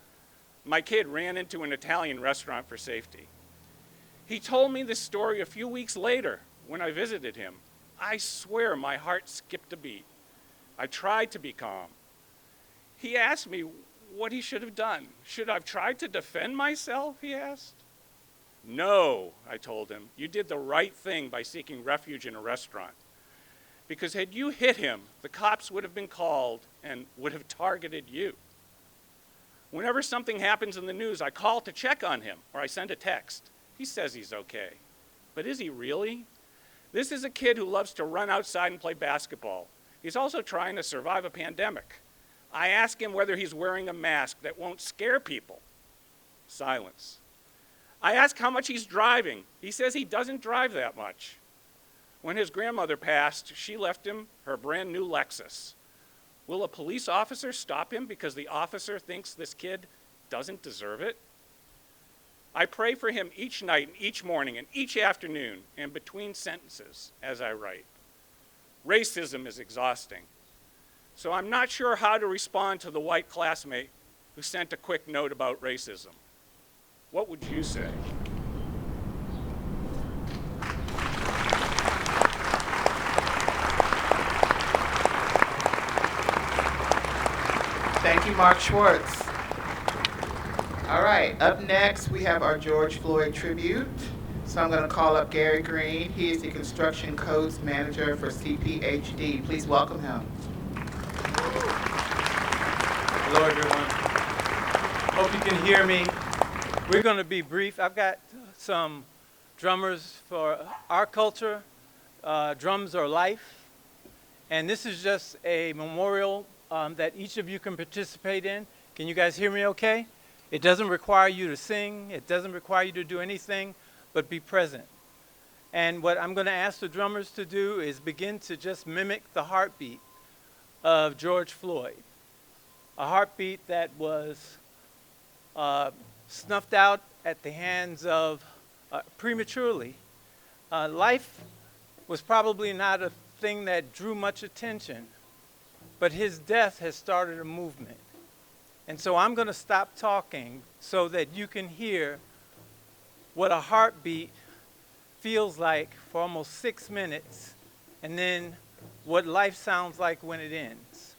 My kid ran into an Italian restaurant for safety. He told me this story a few weeks later when I visited him. I swear my heart skipped a beat. I tried to be calm. He asked me what he should have done. Should I have tried to defend myself, he asked. No, I told him. You did the right thing by seeking refuge in a restaurant. Because had you hit him, the cops would have been called and would have targeted you. Whenever something happens in the news, I call to check on him, or I send a text. He says he's okay. But is he really? This is a kid who loves to run outside and play basketball. He's also trying to survive a pandemic. I ask him whether he's wearing a mask that won't scare people. Silence. I ask how much he's driving. He says he doesn't drive that much. When his grandmother passed, she left him her brand new Lexus. Will a police officer stop him because the officer thinks this kid doesn't deserve it? I pray for him each night and each morning and each afternoon and between sentences as I write. Racism is exhausting. So I'm not sure how to respond to the white classmate who sent a quick note about racism. What would you say? Thank you, Mark Schwartz. All right, up next we have our George Floyd tribute. So I'm going to call up Gary Green. He is the Construction Codes Manager for CPHD. Please welcome him. Hello, everyone. Hope you can hear me. We're going to be brief. I've got some drummers for our culture. Drums are life. And this is just a memorial that each of you can participate in. Can you guys hear me okay? It doesn't require you to sing. It doesn't require you to do anything but be present. And what I'm going to ask the drummers to do is begin to just mimic the heartbeat of George Floyd. A heartbeat that was snuffed out at the hands of prematurely. Life was probably not a thing that drew much attention, but his death has started a movement. And so I'm going to stop talking so that you can hear what a heartbeat feels like for almost 6 minutes, and then what life sounds like when it ends.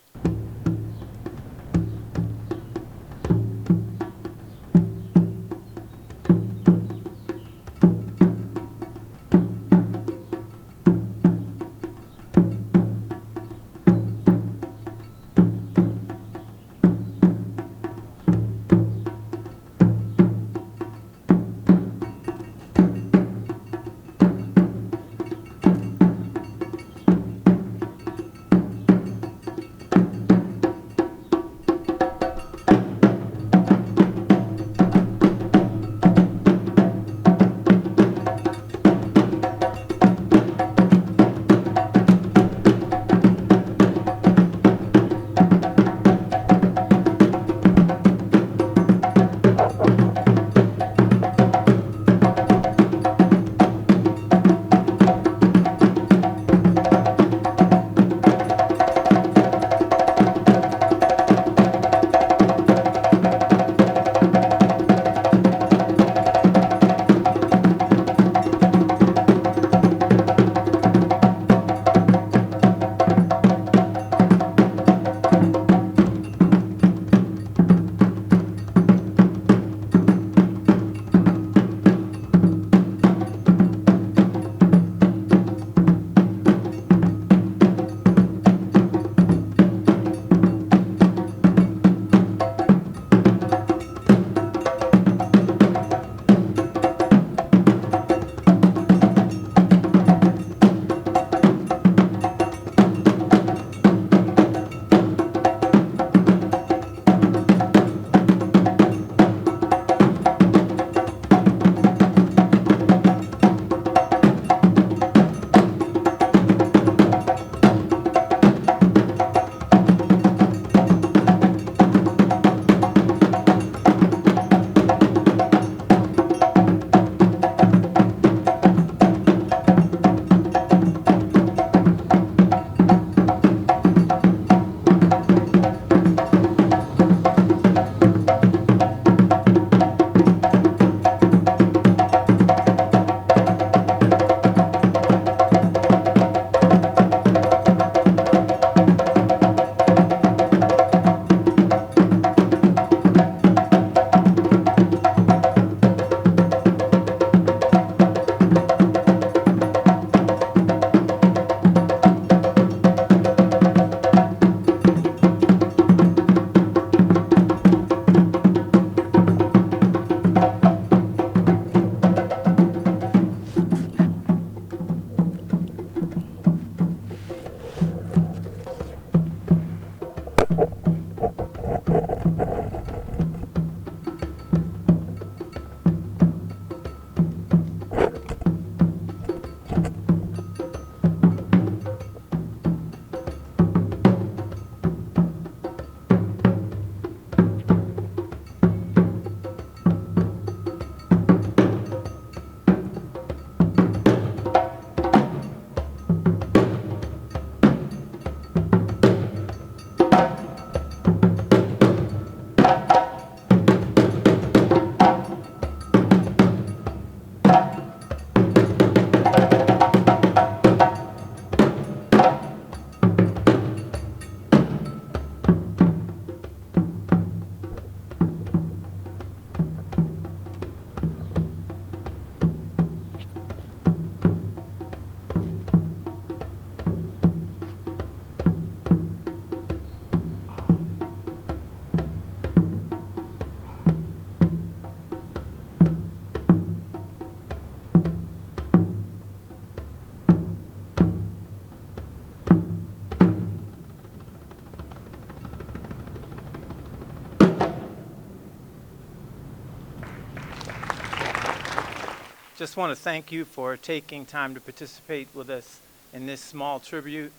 just want to thank you for taking time to participate with us in this small tribute.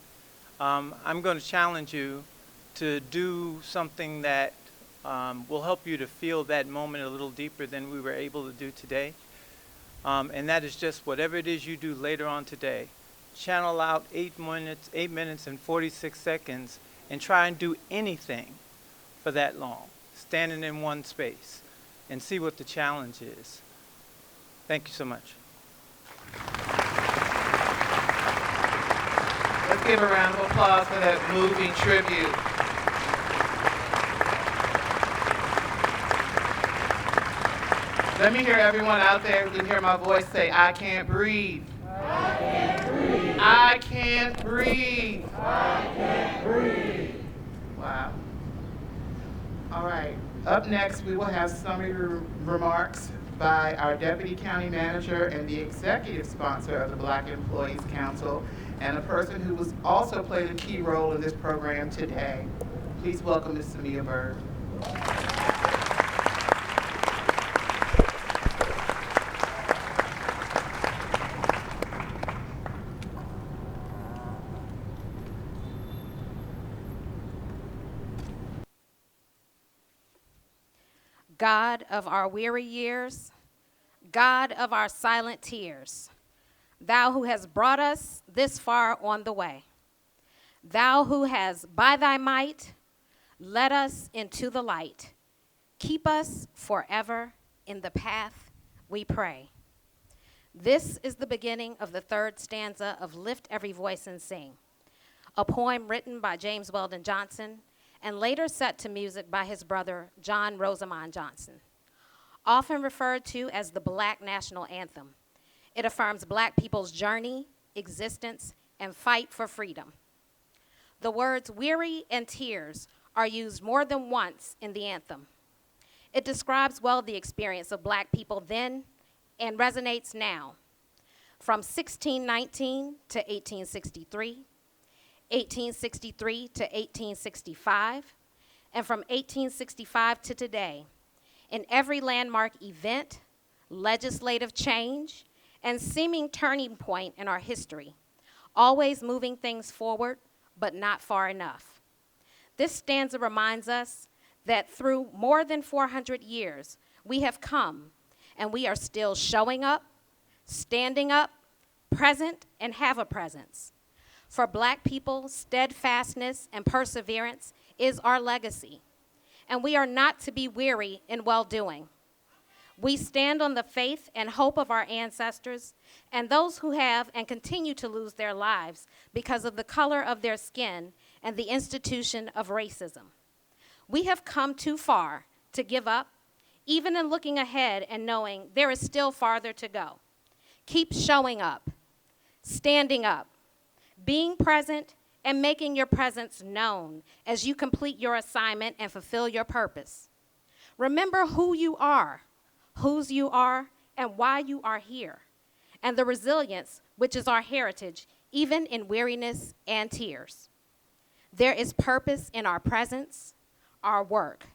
I'm going to challenge you to do something that will help you to feel that moment a little deeper than we were able to do today. And that is just whatever it is you do later on today, channel out 8 minutes and 46 seconds and try and do anything for that long, standing in one space, and see what the challenge is. Thank you so much. Let's give a round of applause for that moving tribute. Let me hear everyone out there who can hear my voice say, I can't breathe. I can't breathe. I can't breathe. I can't breathe. Wow. All right. Up next, we will have summary remarks by our Deputy County Manager and the executive sponsor of the Black Employees Council, and a person who was also played a key role in this program today. Please welcome Ms. Samia Bird. God of our weary years, God of our silent tears, thou who hast brought us this far on the way, thou who has by thy might led us into the light, keep us forever in the path we pray. This is the beginning of the third stanza of Lift Every Voice and Sing, a poem written by James Weldon Johnson and later set to music by his brother, John Rosamond Johnson. Often referred to as the Black National Anthem, it affirms Black people's journey, existence, and fight for freedom. The words weary and tears are used more than once in the anthem. It describes well the experience of Black people then and resonates now. From 1619 to 1863, 1863 to 1865, and from 1865 to today, in every landmark event, legislative change, and seeming turning point in our history, always moving things forward, but not far enough. This stanza reminds us that through more than 400 years, we have come, and we are still showing up, standing up, present, and have a presence. For Black people, steadfastness and perseverance is our legacy, and we are not to be weary in well-doing. We stand on the faith and hope of our ancestors and those who have and continue to lose their lives because of the color of their skin and the institution of racism. We have come too far to give up, even in looking ahead and knowing there is still farther to go. Keep showing up, standing up, being present, and making your presence known as you complete your assignment and fulfill your purpose. Remember who you are, whose you are, and why you are here, and the resilience which is our heritage, even in weariness and tears. There is purpose in our presence, our work.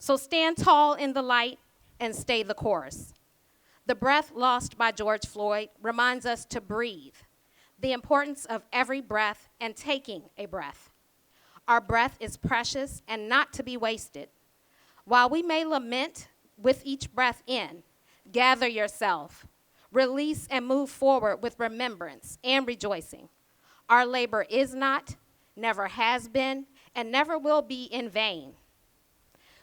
So stand tall in the light and stay the course. The breath lost by George Floyd reminds us to breathe, the importance of every breath and taking a breath. Our breath is precious and not to be wasted. While we may lament with each breath in, gather yourself, release and move forward with remembrance and rejoicing. Our labor is not, never has been, and never will be in vain.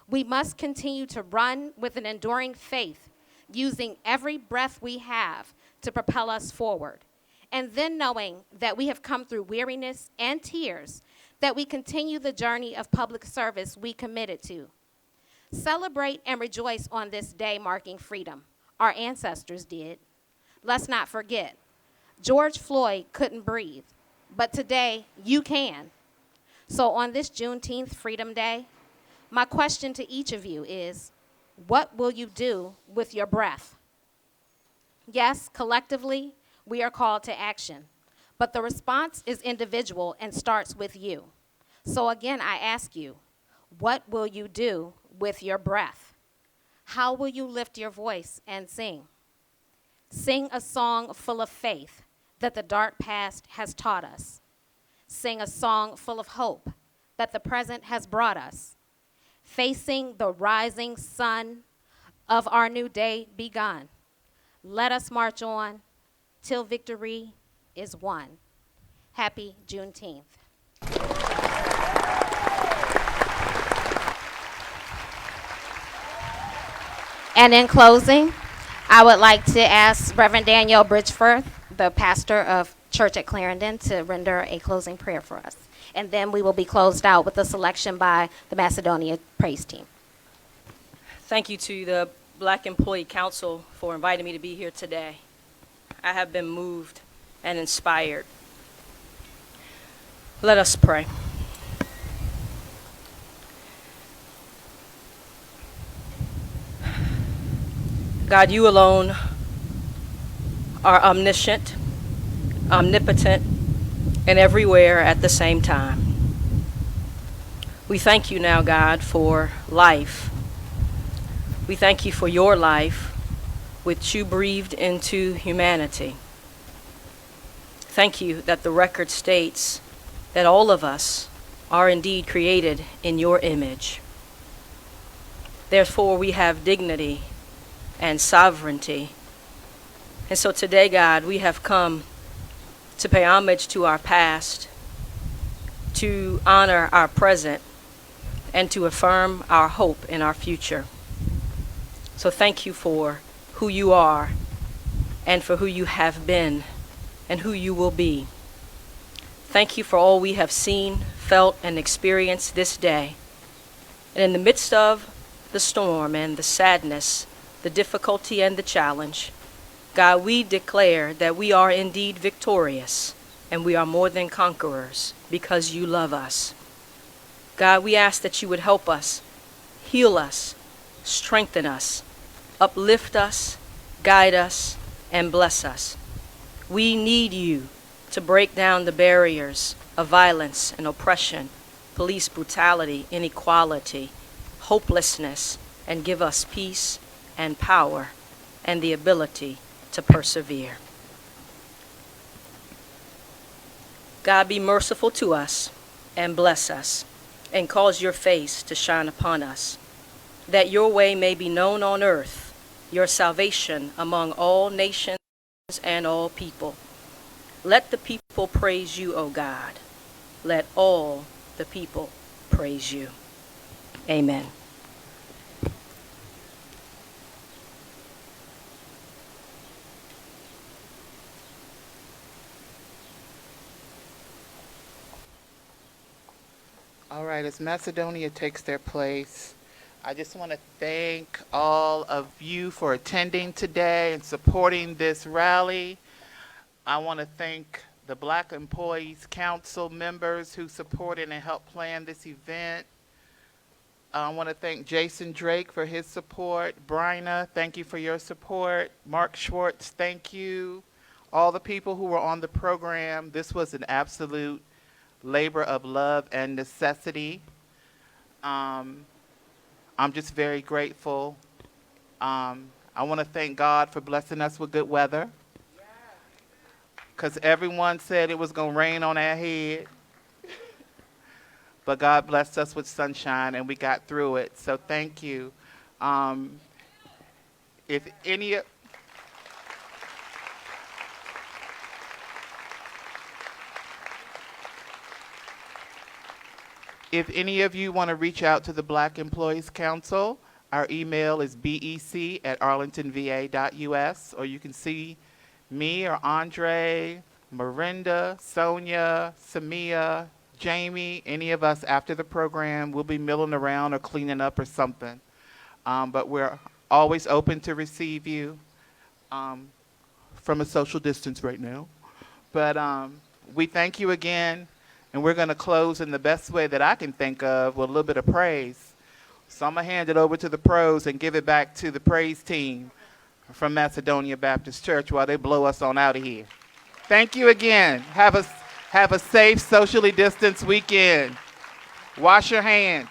We must continue to run with an enduring faith, using every breath we have to propel us forward. And then knowing that we have come through weariness and tears, that we continue the journey of public service we committed to. Celebrate and rejoice on this day marking freedom. Our ancestors did. Let's not forget, George Floyd couldn't breathe, but today you can. So on this Juneteenth Freedom Day, my question to each of you is, what will you do with your breath? Yes, collectively, we are called to action, but the response is individual and starts with you. So again, I ask you, what will you do with your breath? How will you lift your voice and sing? Sing a song full of faith that the dark past has taught us. Sing a song full of hope that the present has brought us. Facing the rising sun of our new day begun. Let us march on till victory is won. Happy Juneteenth. And in closing, I would like to ask Reverend Danielle Bridgeforth, the pastor of Church at Clarendon, to render a closing prayer for us. And then we will be closed out with a selection by the Macedonia Praise Team. Thank you to the Black Employee Council for inviting me to be here today. I have been moved and inspired. Let us pray. God, you alone are omniscient, omnipotent, and everywhere at the same time. We thank you now, God, for life. We thank you for your life, which you breathed into humanity. Thank you that the record states that all of us are indeed created in your image. Therefore, we have dignity and sovereignty. And so today, God, we have come to pay homage to our past, to honor our present, and to affirm our hope in our future. So thank you for who you are and for who you have been and who you will be. Thank you for all we have seen, felt, and experienced this day. And in the midst of the storm and the sadness, the difficulty and the challenge, God, we declare that we are indeed victorious and we are more than conquerors because you love us. God, we ask that you would help us, heal us, strengthen us, uplift us, guide us, and bless us. We need you to break down the barriers of violence and oppression, police brutality, inequality, hopelessness, and give us peace and power and the ability to persevere. God, be merciful to us and bless us and cause your face to shine upon us, that your way may be known on earth, your salvation among all nations and all people. Let the people praise you, O God. Let all the people praise you. Amen. All right, as Macedonia takes their place, I just want to thank all of you for attending today and supporting this rally. I want to thank the Black Employees Council members who supported and helped plan this event. I want to thank Jason Drake for his support. Bryna, thank you for your support. Mark Schwartz, thank you. All the people who were on the program, this was an absolute labor of love and necessity. I'm just very grateful. I want to thank God for blessing us with good weather, because everyone said it was going to rain on our head. But God blessed us with sunshine, and we got through it. So thank you. If any of you want to reach out to the Black Employees Council, our email is bec@arlingtonva.us, or you can see me or Andre, Miranda, Sonia, Samia, Jamie, any of us after the program. We'll be milling around or cleaning up or something. But we're always open to receive you from a social distance right now. But we thank you again. And we're going to close in the best way that I can think of, with a little bit of praise. So I'm going to hand it over to the pros and give it back to the praise team from Macedonia Baptist Church while they blow us on out of here. Thank you again. Have a safe, socially distanced weekend. Wash your hands.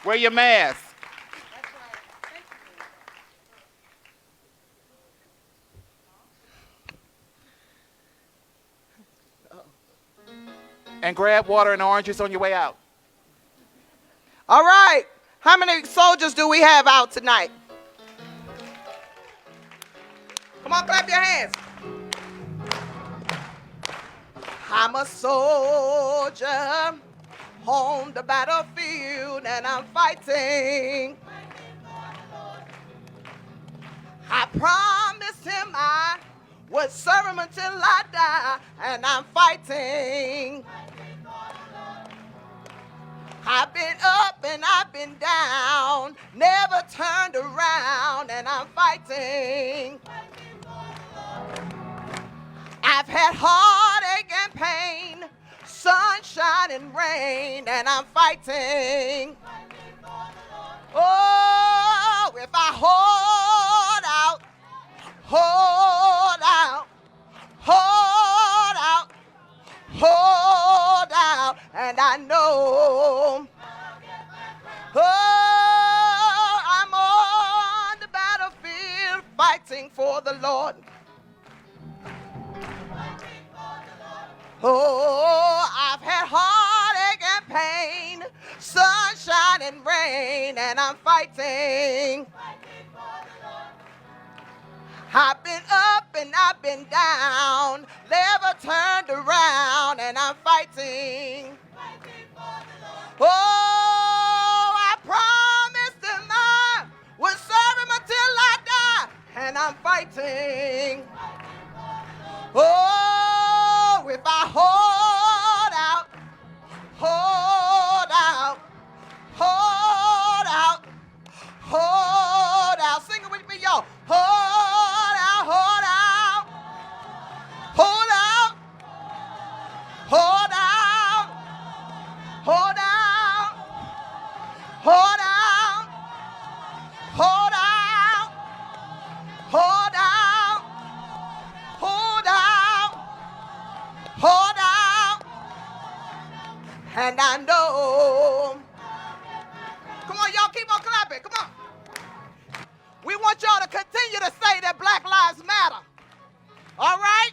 Wear your mask. and grab water and oranges on your way out. All right. How many soldiers do we have out tonight? Come on, clap your hands. I'm a soldier on the battlefield and I'm fighting. I promised him I would serve him until I die, and I'm fighting. I've been up and I've been down, never turned around, and I'm fighting. I've had heartache and pain, sunshine and rain, and I'm fighting. Oh, if I hold out, hold out, hold out, hold out, and I know, oh, I'm on the battlefield fighting for the Lord. Oh, I've had heartache and pain, sunshine and rain, and I'm fighting. I've been up and I've been down, never turned around, and I'm fighting. Oh, I promised him I would serve him until I die, and I'm fighting. Oh, if I hold out, hold out, hold out, hold out. Sing it with me, y'all. Hold out, hold out, hold out, hold out, hold out, hold out, hold out, hold out, hold out, hold out, and I know. Come on, y'all, keep on clapping. Come on. We want y'all to continue to say that Black Lives Matter. All right?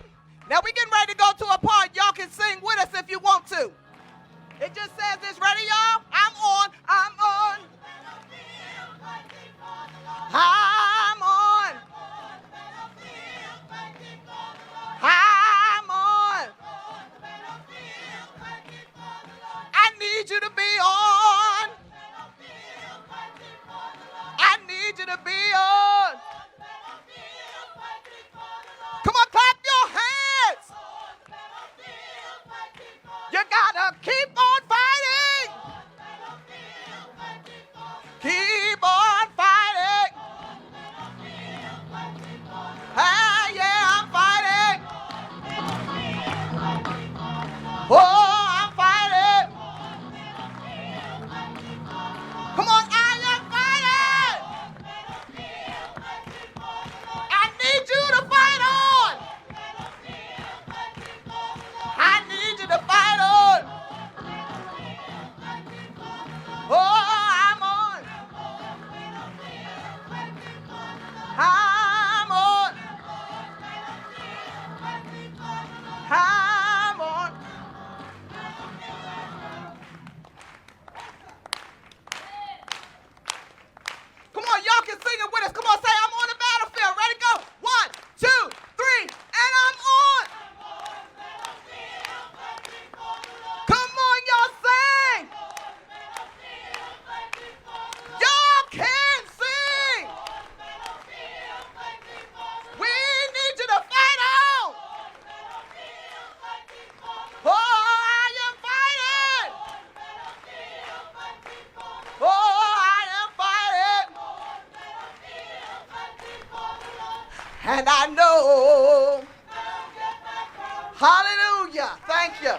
Now we're getting ready to go to a part. Y'all can sing with us if you want to. It just says this. Ready, y'all? I'm on. I'm on. I'm on. I'm on. I need you to be on. I need you to be on. Come on, clap your hands. You gotta keep on fighting. Keep on fighting. Ah, yeah, I'm fighting. Oh, I'm fighting. Come on, I am fighting. I need you to fight on. I need you to fight on. Oh, I'm on. I'm on. I'm on. Come on, y'all can sing it with us. Come on, say I'm on the battlefield. Ready, go. 1, 2, 3, and I'm on. Come on, y'all sing. Y'all can sing. We need you to fight on. Oh, I am fighting. Oh, I am fighting. And I know. Hallelujah. Thank you.